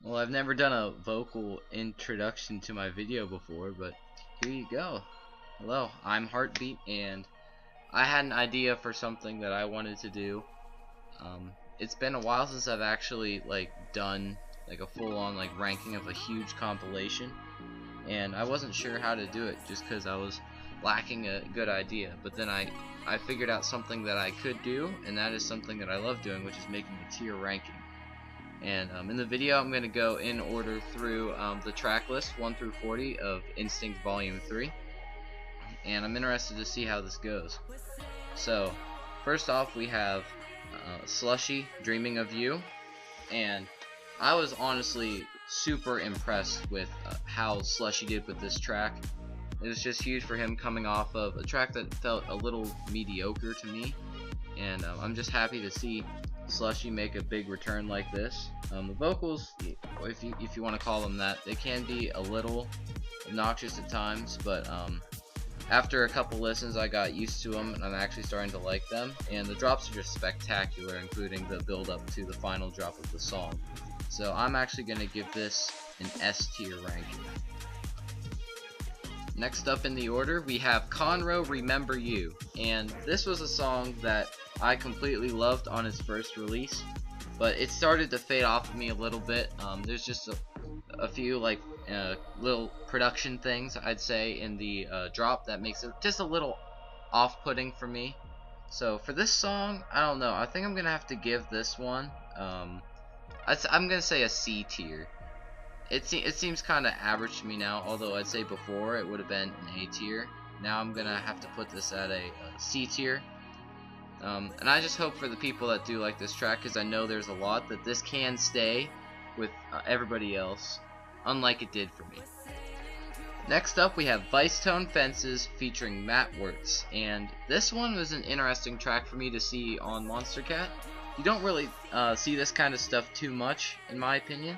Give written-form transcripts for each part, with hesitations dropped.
Well, I've never done a vocal introduction to my video before, but here you go. Hello, I'm Heartbeat, and I had an idea for something that I wanted to do. It's been a while since I've actually done a full-on ranking of a huge compilation, and I wasn't sure how to do it just because I was lacking a good idea. But then I figured out something that I could do, and that is something that I love doing, which is making a tier ranking. And in the video, I'm going to go in order through the track list 1 through 40 of Instinct Volume 3, and I'm interested to see how this goes. So, first off, we have Slushy, Dreaming of You, and I was honestly super impressed with how Slushy did with this track. It was just huge for him coming off of a track that felt a little mediocre to me, and I'm just happy to see Slushy make a big return like this. The vocals, if you want to call them that, they can be a little obnoxious at times, but after a couple listens I got used to them, and I'm actually starting to like them, and the drops are just spectacular, including the build up to the final drop of the song. So I'm actually going to give this an S tier ranking. Next up in the order, we have Conroe, Remember You, and this was a song that I completely loved on its first release, but it started to fade off of me a little bit. There's just a few little production things, I'd say, in the drop that makes it just a little off-putting for me. So for this song, I don't know, I think I'm gonna have to give this one I'm gonna say a C tier. It seems kind of average to me now, although I'd say before it would have been an A tier. Now I'm gonna have to put this at a C tier. And I just hope for the people that do like this track, because I know there's a lot, that this can stay with everybody else, unlike it did for me. Next up, we have Vicetone Fences featuring Matt Wertz, and this one was an interesting track for me to see on Monstercat. You don't really see this kind of stuff too much, in my opinion.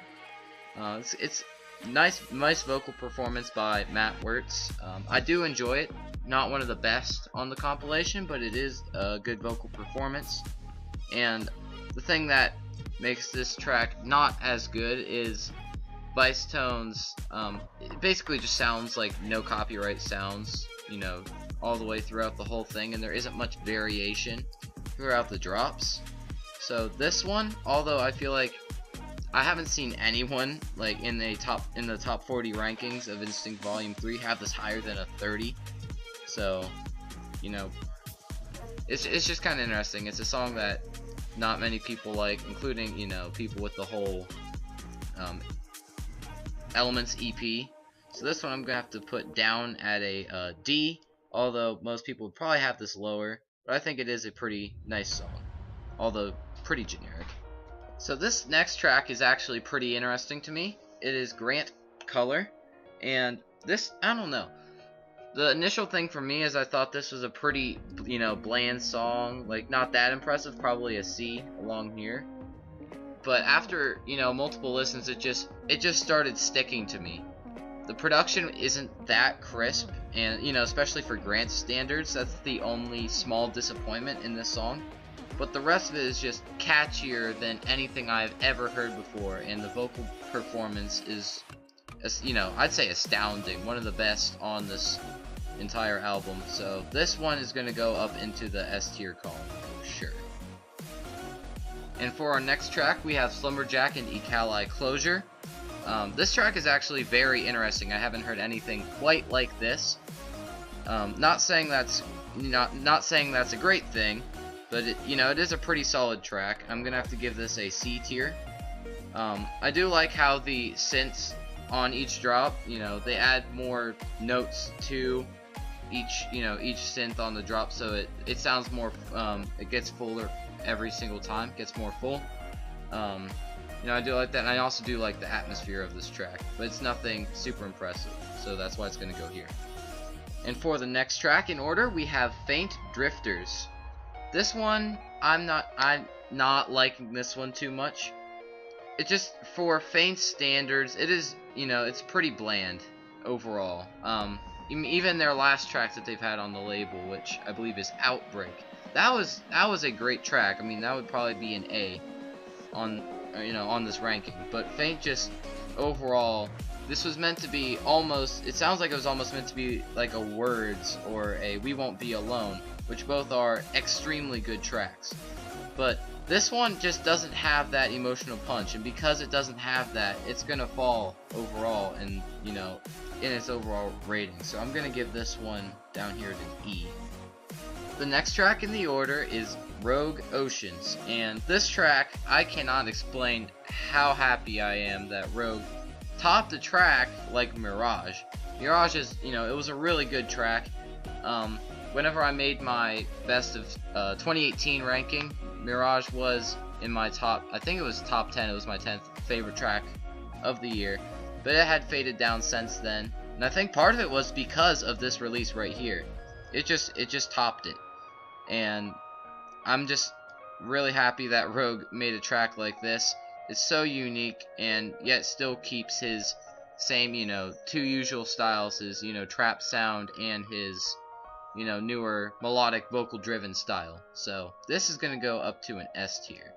It's nice vocal performance by Matt Wertz. I do enjoy it. Not one of the best on the compilation, but it is a good vocal performance. And the thing that makes this track not as good is Vicetone's. It basically just sounds like no copyright sounds, all the way throughout the whole thing, and there isn't much variation throughout the drops. So this one, although I feel like I haven't seen anyone in the top 40 rankings of Instinct Volume 3 have this higher than a 30. So, it's just kind of interesting. It's a song that not many people like, including people with the whole Elements EP. So this one I'm gonna have to put down at a D, although most people would probably have this lower. But I think it is a pretty nice song, although pretty generic. So this next track is actually pretty interesting to me. It is Grant Color, and this, I don't know. The initial thing for me is I thought this was a pretty, bland song, not that impressive, probably a C along here. But after, multiple listens, it just started sticking to me. The production isn't that crisp, and especially for Grant's standards, that's the only small disappointment in this song. But the rest of it is just catchier than anything I've ever heard before, and the vocal performance is, I'd say astounding. One of the best on this entire album. So this one is going to go up into the S tier column for sure. And for our next track, we have Slumberjack and Ekali Closure. This track is actually very interesting. I haven't heard anything quite like this. Not saying that's a great thing, but it is a pretty solid track. I'm gonna have to give this a C tier. I do like how the synths on each drop, they add more notes to each synth on the drop, so it sounds more, it gets fuller every single time, gets more full. I do like that, and I also do like the atmosphere of this track, but it's nothing super impressive, so that's why it's gonna go here. And for the next track in order, we have Faint Drifters. This one, I'm not liking this one too much. It just, for Faint standards, it is, it's pretty bland overall. Even their last track that they've had on the label, which I believe is Outbreak, that was a great track. I mean, that would probably be an A on on this ranking. But Faint just overall, this was meant to be almost, it sounds like it was almost meant to be like a Words or a We Won't Be Alone, which both are extremely good tracks. But this one just doesn't have that emotional punch, and because it doesn't have that, it's gonna fall overall, and in its overall rating. So I'm gonna give this one down here to E. The next track in the order is Rogue Oceans, and this track, I cannot explain how happy I am that Rogue topped the track like Mirage. Mirage is, it was a really good track. Whenever I made my best of 2018 ranking, Mirage was in my top, I think it was top 10, it was my 10th favorite track of the year, but it had faded down since then, and I think part of it was because of this release right here. It just topped it, and I'm just really happy that Rogue made a track like this. It's so unique, and yet still keeps his same, two usual styles, his, trap sound and his, newer melodic vocal driven style. So this is gonna go up to an S tier.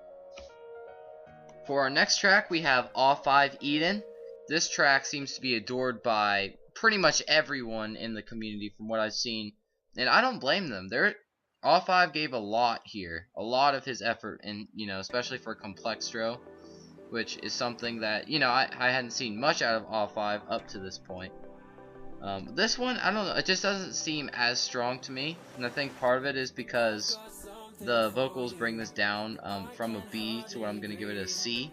For our next track, we have All 5 Eden. This track seems to be adored by pretty much everyone in the community from what I've seen, and I don't blame them. All 5 gave a lot here, a lot of his effort, and especially for Complextro, which is something that I hadn't seen much out of All 5 up to this point. This one, I don't know, it just doesn't seem as strong to me, and I think part of it is because the vocals bring this down from a B to what I'm gonna give it a C.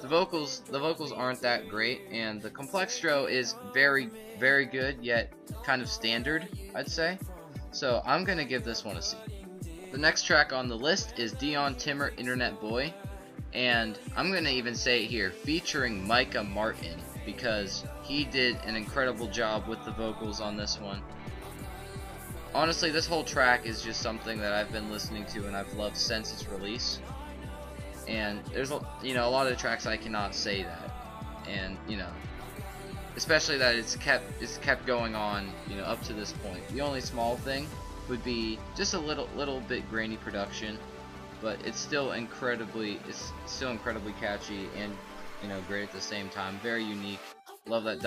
The vocals aren't that great, and the Complextro is very, very good, yet kind of standard, I'd say. So I'm gonna give this one a C. The next track on the list is Dion Timmer, Internet Boy, and I'm gonna even say it here, featuring Micah Martin, because he did an incredible job with the vocals on this one. Honestly, this whole track is just something that I've been listening to and I've loved since its release. And there's a lot of tracks I cannot say that, and especially that it's kept going on up to this point. The only small thing would be just a little bit grainy production, but it's still incredibly catchy and great at the same time. Very unique. Love that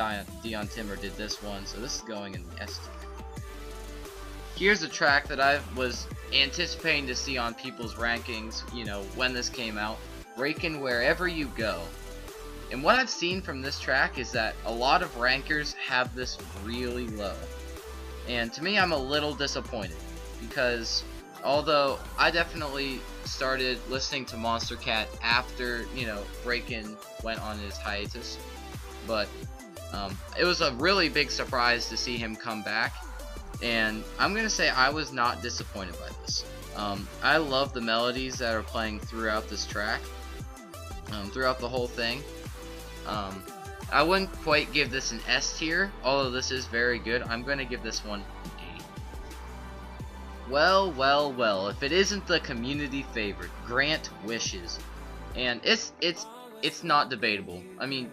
Dion Timmer did this one, so this is going in the S tier. Here's a track that I was anticipating to see on people's rankings, when this came out, Breakin' Wherever You Go. And what I've seen from this track is that a lot of rankers have this really low. And to me, I'm a little disappointed, because although I definitely started listening to Monstercat after, Breakin' went on his hiatus, but it was a really big surprise to see him come back. And I'm gonna say I was not disappointed by this. I love the melodies that are playing throughout this track, throughout the whole thing. I wouldn't quite give this an S tier, although this is very good. I'm gonna give this one an A. Well, if it isn't the community favorite, Grant Wishes, and it's not debatable. I mean,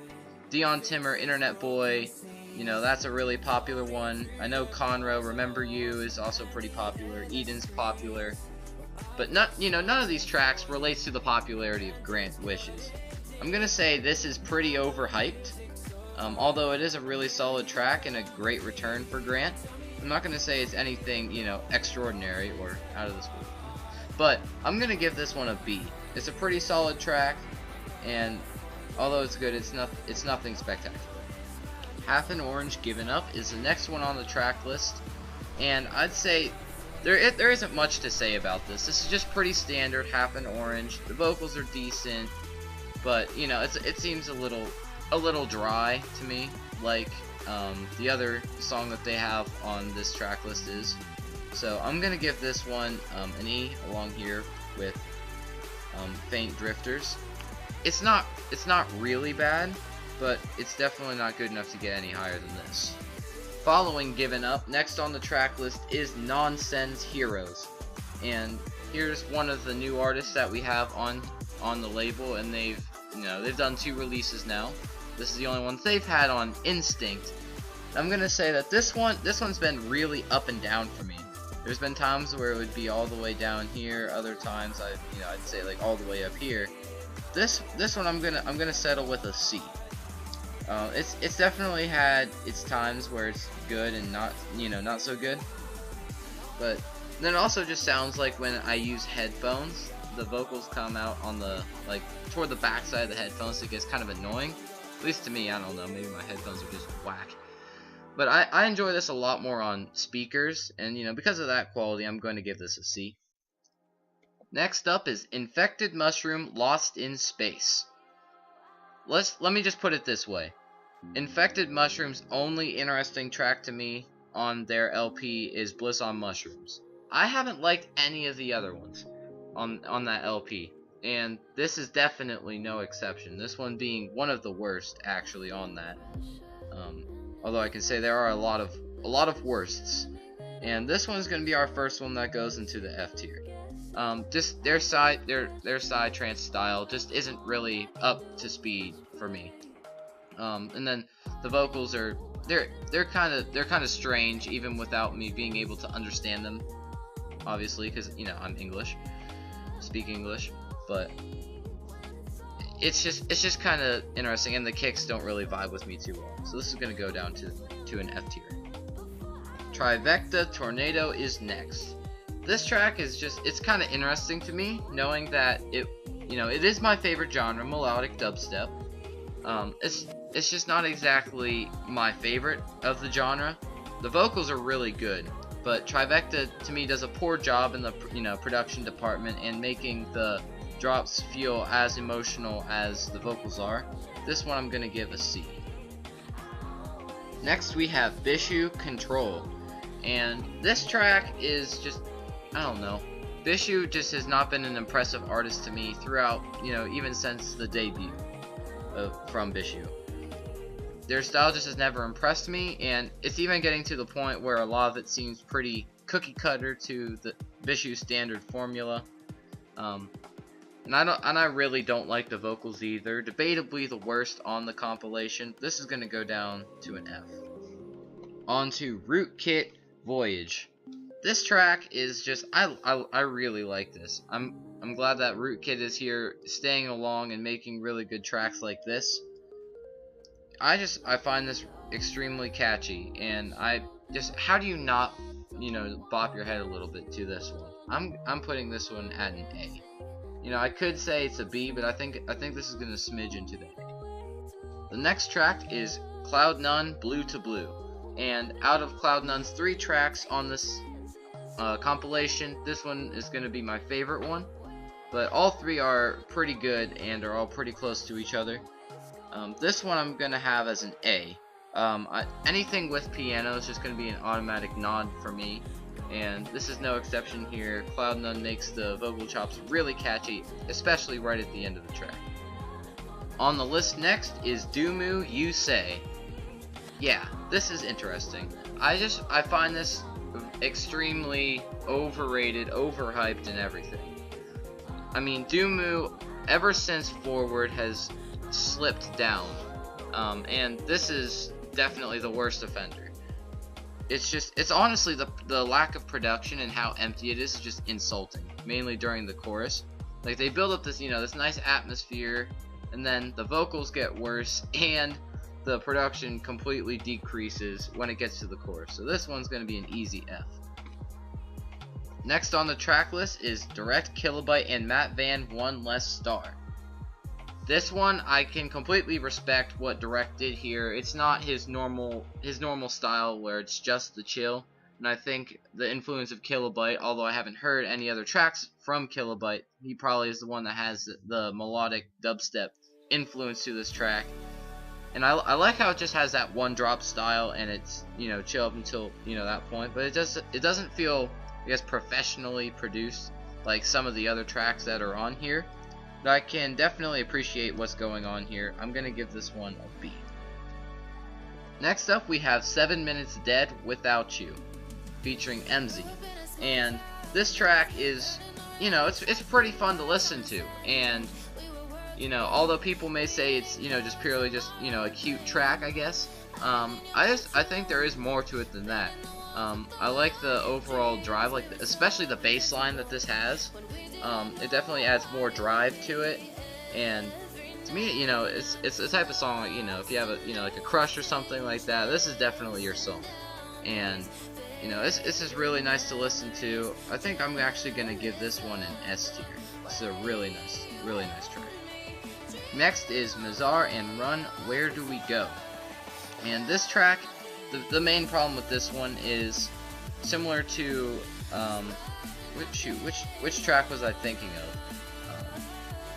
Dion Timmer, Internet Boy, that's a really popular one. I know Conroe, Remember You is also pretty popular. Eden's popular. But none of these tracks relates to the popularity of Grant Wishes. I'm gonna say this is pretty overhyped. Although it is a really solid track and a great return for Grant. I'm not gonna say it's anything, extraordinary or out of this world. But I'm gonna give this one a B. It's a pretty solid track, and although it's good, it's nothing spectacular. Half an Orange, Given Up is the next one on the track list, and I'd say there isn't much to say about this. This is just pretty standard Half an Orange. The vocals are decent, but it seems a little dry to me, like the other song that they have on this track list is. So I'm gonna give this one an E along here with Faint Drifters. It's not really bad, but it's definitely not good enough to get any higher than this. Following Given Up, next on the track list is Nonsense Heroes, and here's one of the new artists that we have on the label, and they've done 2 releases now. This is the only one they've had on Instinct. I'm gonna say that this one's been really up and down for me. There's been times where it would be all the way down here, other times I'd say like all the way up here. This one I'm gonna settle with a C. It's definitely had its times where it's good and not, not so good. But then it also just sounds like when I use headphones, the vocals come out on the, like, toward the back side of the headphones, so it gets kind of annoying. At least to me, I don't know, maybe my headphones are just whack. But I enjoy this a lot more on speakers, and because of that quality, I'm going to give this a C. Next up is Infected Mushroom Lost in Space. Let me just put it this way. Infected Mushroom's only interesting track to me on their LP is Bliss on Mushrooms. I haven't liked any of the other ones on that LP, and this is definitely no exception. This one being one of the worst actually on that. Although I can say there are a lot of worsts, and this one's going to be our first one that goes into the F tier. Just their psytrance style just isn't really up to speed for me. And then the vocals are they're kind of strange even without me being able to understand them, obviously, because I'm English, speak English, but it's just kind of interesting, and the kicks don't really vibe with me too well. So this is gonna go down to an F tier. Trivecta Tornado is next. This track is it's kind of interesting to me, knowing that it is my favorite genre, melodic dubstep. It's just not exactly my favorite of the genre. The vocals are really good, but Trivecta to me does a poor job in the production department and making the drops feel as emotional as the vocals are. This one I'm gonna give a C. Next we have Bishu Control, and this track is just, I don't know. Bishu just has not been an impressive artist to me throughout, even since the debut from Bishu. Their style just has never impressed me, and it's even getting to the point where a lot of it seems pretty cookie cutter to the Bishu standard formula. And I really don't like the vocals either. Debatably the worst on the compilation. This is gonna go down to an F. On to Rootkit Voyage. This track is just, I really like this. I'm glad that Rootkit is here, staying along and making really good tracks like this. I find this extremely catchy, and how do you not, bop your head a little bit to this one? I'm putting this one at an A. I could say it's a B, but I think this is gonna smidge into the A. The next track is Cloud None Blue to Blue, and out of Cloud None's 3 tracks on this compilation, this one is gonna be my favorite one. But all 3 are pretty good and are all pretty close to each other. This one I'm gonna have as an A. Anything with piano is just gonna be an automatic nod for me, and this is no exception here. Cloud None makes the vocal chops really catchy, especially right at the end of the track. On the list next is Doomu You Say. Yeah, this is interesting. I find this extremely overrated, overhyped, and everything. I mean, Doomu, ever since Forward, has slipped down, and this is definitely the worst offender. It's honestly the lack of production and how empty it is just insulting, mainly during the chorus. Like, they build up this this nice atmosphere, and then the vocals get worse and the production completely decreases when it gets to the chorus. So this one's going to be an easy F. Next on the track list is Direct Kilobyte and Matt Van One Less Star. This one, I can completely respect what Direct did here. It's not his normal style where it's just the chill, and I think the influence of Kilobyte, although I haven't heard any other tracks from Kilobyte, he probably is the one that has the melodic dubstep influence to this track. And I like how it just has that one drop style, and it's chill up until that point, but it doesn't feel, I guess, professionally produced like some of the other tracks that are on here. But I can definitely appreciate what's going on here. I'm gonna give this one a B. Next up we have 7 Minutes Dead Without You, featuring MZ, and this track is, it's pretty fun to listen to, and although people may say it's just purely a cute track, I guess, I think there is more to it than that. I like the overall drive, especially the bass line that this has. It definitely adds more drive to it, And to me, it's a type of song like, if you have a like a crush or something like that, this is definitely your song. And it's just really nice to listen to. I think I'm actually gonna give this one an S tier. This is a really nice track. Next is Mazar and Run, Where Do We Go? And this track, the main problem with this one is similar to which track was I thinking of?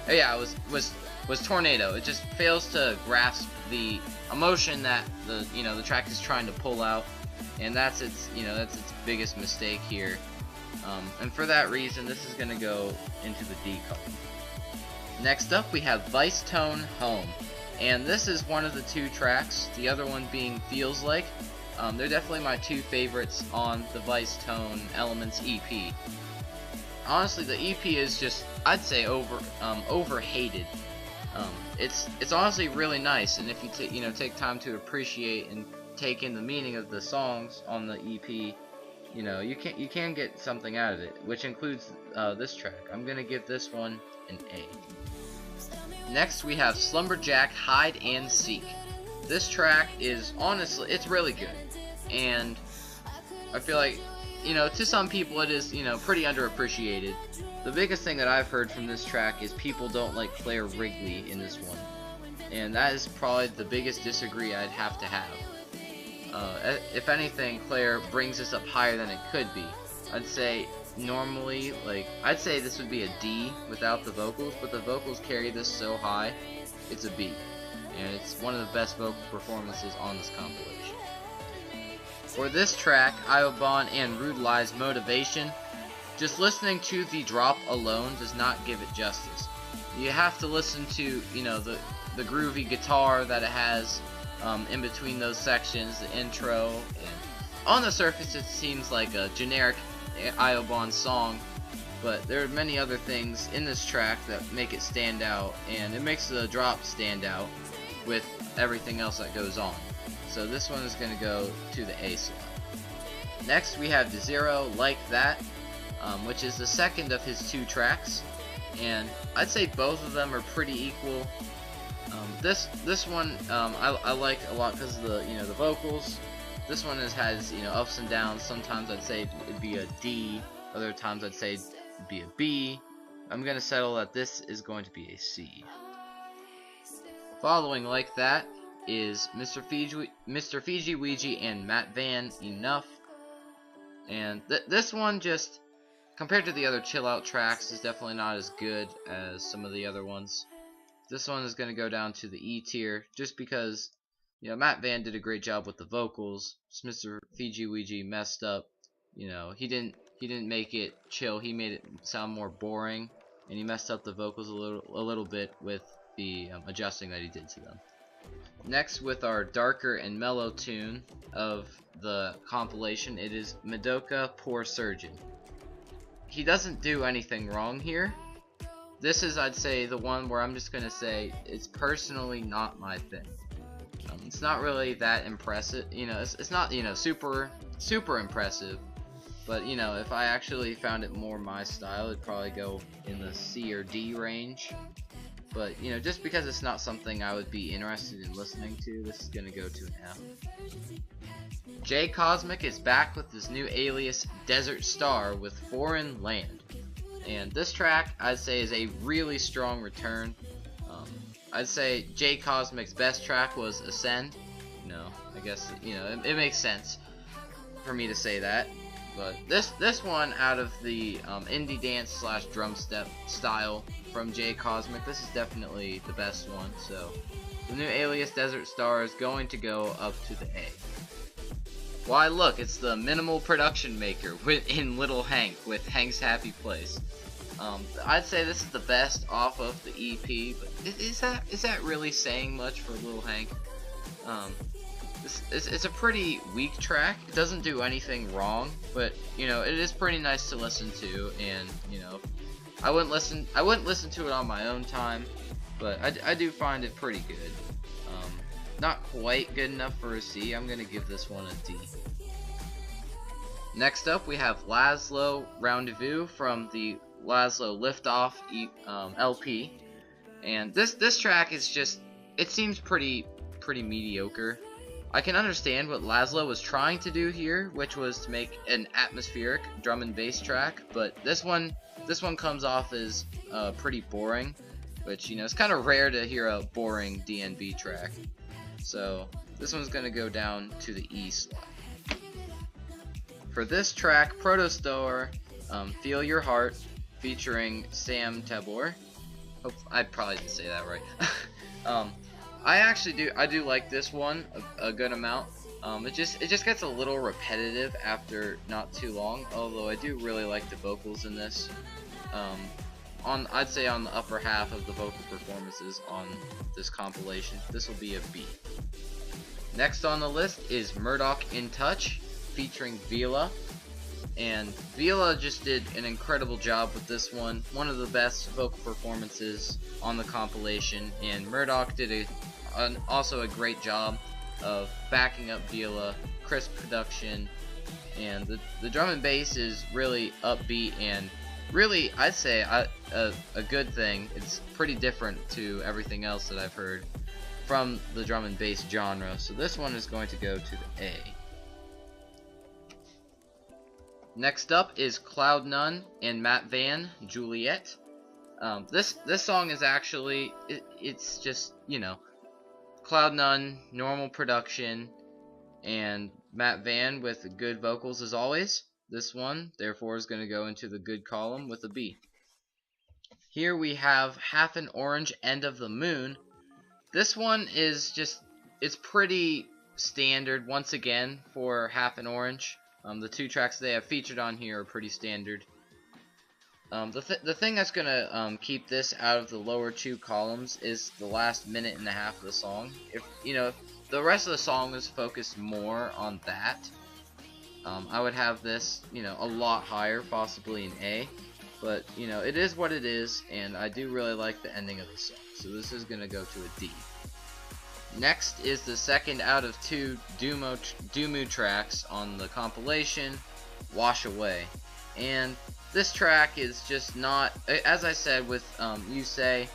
Oh yeah, it was Tornado. It just fails to grasp the emotion that the track is trying to pull out, and that's its biggest mistake here. And for that reason, this is gonna go into the D column. Next up, we have Vice Tone Home, and this is one of the two tracks. The other one being Feels Like. They're definitely my two favorites on the Vice Tone Elements EP. Honestly, the EP is just, I'd say, overhated. It's honestly really nice, and if you take time to appreciate and take in the meaning of the songs on the EP, you can get something out of it, which includes this track. I'm gonna give this one an A. Next, we have Slumberjack Hide and Seek. This track is honestly, it's really good, and I feel like to some people it is pretty underappreciated. The biggest thing that I've heard from this track is people don't like Claire Wrigley in this one, and that is probably the biggest disagree I'd have to have. If anything, Claire brings this up higher than it could be. I'd say normally, I'd say this would be a D without the vocals, but the vocals carry this so high, it's a B. And it's one of the best vocal performances on this compilation. For this track, Iobon and Rude Lie's Motivation, just listening to the drop alone does not give it justice. You have to listen to, the groovy guitar that it has in between those sections, the intro, and on the surface it seems like a generic Iobon song, but there are many other things in this track that make it stand out, and it makes the drop stand out with everything else that goes on. So this one is going to go to the A slot. Next we have DeZero, Like That, which is the second of his two tracks, and I'd say both of them are pretty equal. This one I like a lot because of the vocals. This one has ups and downs. Sometimes I'd say it'd be a D, other times I'd say it'd be a B. I'm gonna settle that this is going to be a C. Following Like That is Mr. Fiji Ouija and Matt Van, Enough. And this one, just compared to the other chill out tracks, is definitely not as good as some of the other ones. This one is going to go down to the E tier, just because Matt Van did a great job with the vocals. Mr. Fiji Ouija messed up. He didn't make it chill. He made it sound more boring, and he messed up the vocals a little bit with the adjusting that he did to them. Next, with our darker and mellow tune of the compilation, it is Madoka Poor Surgeon. He doesn't do anything wrong here. This is, I'd say, the one where I'm just gonna say it's personally not my thing. It's not really that impressive. It's not super impressive. But if I actually found it more my style, it'd probably go in the C or D range. But just because it's not something I would be interested in listening to, this is gonna go to an F. J Cosmic is back with his new alias Desert Star with Foreign Land, and this track I'd say is a really strong return. I'd say J Cosmic's best track was Ascend. I guess it makes sense for me to say that. But this one, out of the indie dance slash drum step style from J Cosmic, this is definitely the best one. So the new alias Desert Star is going to go up to the A. Why, look, it's the minimal production maker in Little Hank with Hank's Happy Place. I'd say this is the best off of the EP, but is that really saying much for Little Hank? It's a pretty weak track. It doesn't do anything wrong, but it is pretty nice to listen to, and I wouldn't listen to it on my own time, but I do find it pretty good. Not quite good enough for a C. I'm gonna give this one a D. Next up, we have Laszlo Rendezvous from the Laszlo Liftoff LP. And this track is just, it seems pretty mediocre. I can understand what Laszlo was trying to do here, which was to make an atmospheric drum and bass track, but this one comes off as pretty boring, which, you know, it's kind of rare to hear a boring DNB track. So this one's gonna go down to the E slot. For this track, Protostar, Feel Your Heart, featuring Sam Tabor. I probably didn't say that right. I do like this one a good amount. It just gets a little repetitive after not too long. Although I do really like the vocals in this. I'd say on the upper half of the vocal performances on this compilation, this will be a B. Next on the list is Murdoch in Touch, featuring Vila. And Vila just did an incredible job with this one. One of the best vocal performances on the compilation. And Murdoch did also a great job of backing up Vila, crisp production. And the drum and bass is really upbeat and really, I'd say, a good thing. It's pretty different to everything else that I've heard from the drum and bass genre. So this one is going to go to the A. Next up is Cloud None and Matt Van, Juliet. This song is actually, it's just, you know, Cloud None, normal production, and Matt Van with good vocals as always. This one, therefore, is going to go into the good column with a B. Here we have Half an Orange, End of the Moon. This one is just, it's pretty standard once again for Half an Orange. The two tracks they have featured on here are pretty standard. The thing that's gonna keep this out of the lower two columns is the last minute and a half of the song. If the rest of the song is focused more on that, I would have this, you know, a lot higher, possibly an A. But you know, it is what it is, and I do really like the ending of the song. So this is gonna go to a D. Next is the second out of two Dumu tracks on the compilation, Wash Away. And this track is just not, as I said with You Say,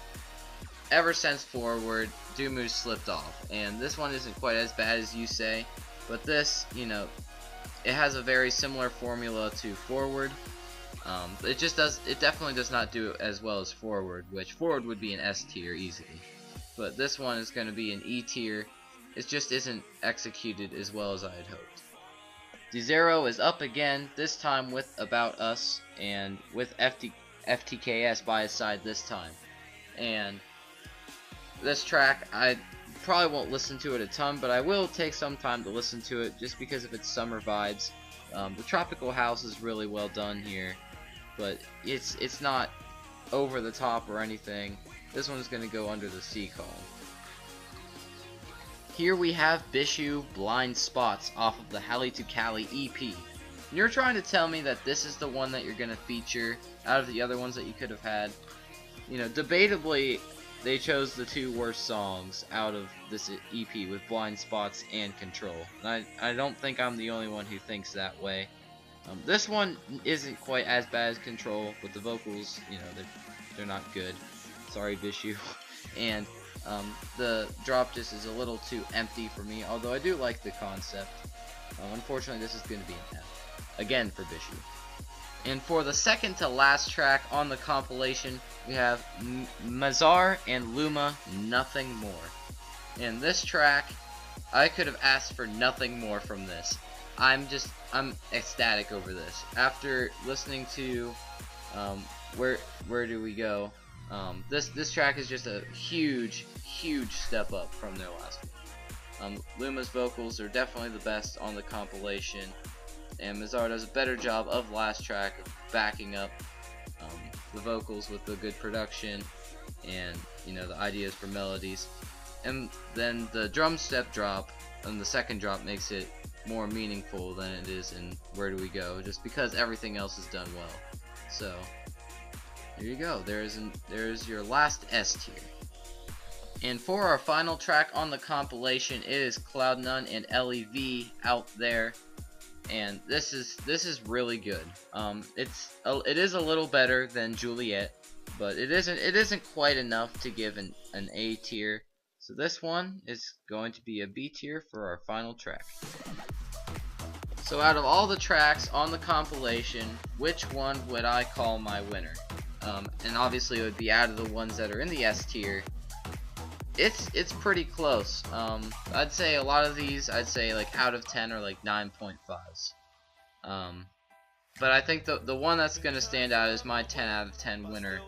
ever since Forward, Dumu slipped off. And this one isn't quite as bad as You Say, but this, you know, it has a very similar formula to Forward. It definitely does not do it as well as Forward, which Forward would be an S tier easily. But this one is going to be an E tier. It just isn't executed as well as I had hoped. D0 is up again, this time with About Us, and with FTKS by his side this time. And this track, I probably won't listen to it a ton, but I will take some time to listen to it just because of its summer vibes. The tropical house is really well done here, but it's not over the top or anything. This one's going to go under the C column. Here we have Bishu, Blind Spots, off of the Hali to Cali EP. You're trying to tell me that this is the one that you're going to feature out of the other ones that you could have had. You know, debatably, they chose the two worst songs out of this EP with Blind Spots and Control. And I don't think I'm the only one who thinks that way. This one isn't quite as bad as Control, but the vocals, you know, they're not good. Sorry, Bishu. And the drop just is a little too empty for me, although I do like the concept. Unfortunately, this is going to be an F. Again for Bishu. And for the second to last track on the compilation, we have Mazar and Luma, Nothing More. And this track, I could have asked for nothing more from this. I'm ecstatic over this. After listening to Where Do We Go, this track is just a huge step up from their last one. Luma's vocals are definitely the best on the compilation, and Mazar does a better job of last track of backing up the vocals with the good production and, you know, the ideas for melodies. And then the drum step drop and the second drop makes it more meaningful than it is in Where Do We Go, just because everything else is done well. So here you go. There's your last S tier. And for our final track on the compilation, it is Cloud None and LEV, Out There. And this is really good. It is a little better than Juliet, but it isn't quite enough to give an A tier. So this one is going to be a B tier for our final track. So out of all the tracks on the compilation, which one would I call my winner? And obviously it would be out of the ones that are in the S tier. It's pretty close. I'd say a lot of these, I'd say like out of 10 are like 9.5s. But I think the one that's gonna stand out as my 10 out of 10 winner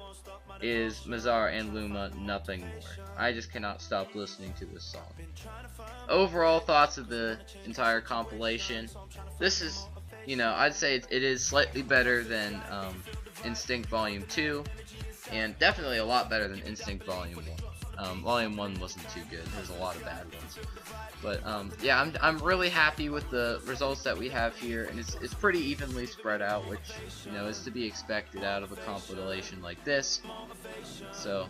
is Mazar and Luma, Nothing More. I just cannot stop listening to this song. Overall thoughts of the entire compilation. This is, you know, I'd say it is slightly better than Instinct Volume 2, and definitely a lot better than Instinct Volume 1. Volume 1 wasn't too good. There's a lot of bad ones. But yeah, I'm really happy with the results that we have here, and it's pretty evenly spread out, which, you know, is to be expected out of a compilation like this. So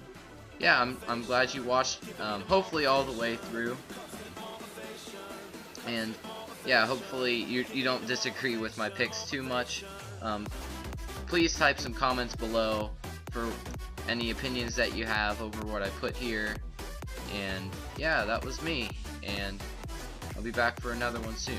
yeah, I'm glad you watched, hopefully all the way through, and yeah, hopefully you don't disagree with my picks too much. Please type some comments below for any opinions that you have over what I put here. And yeah, that was me, and I'll be back for another one soon.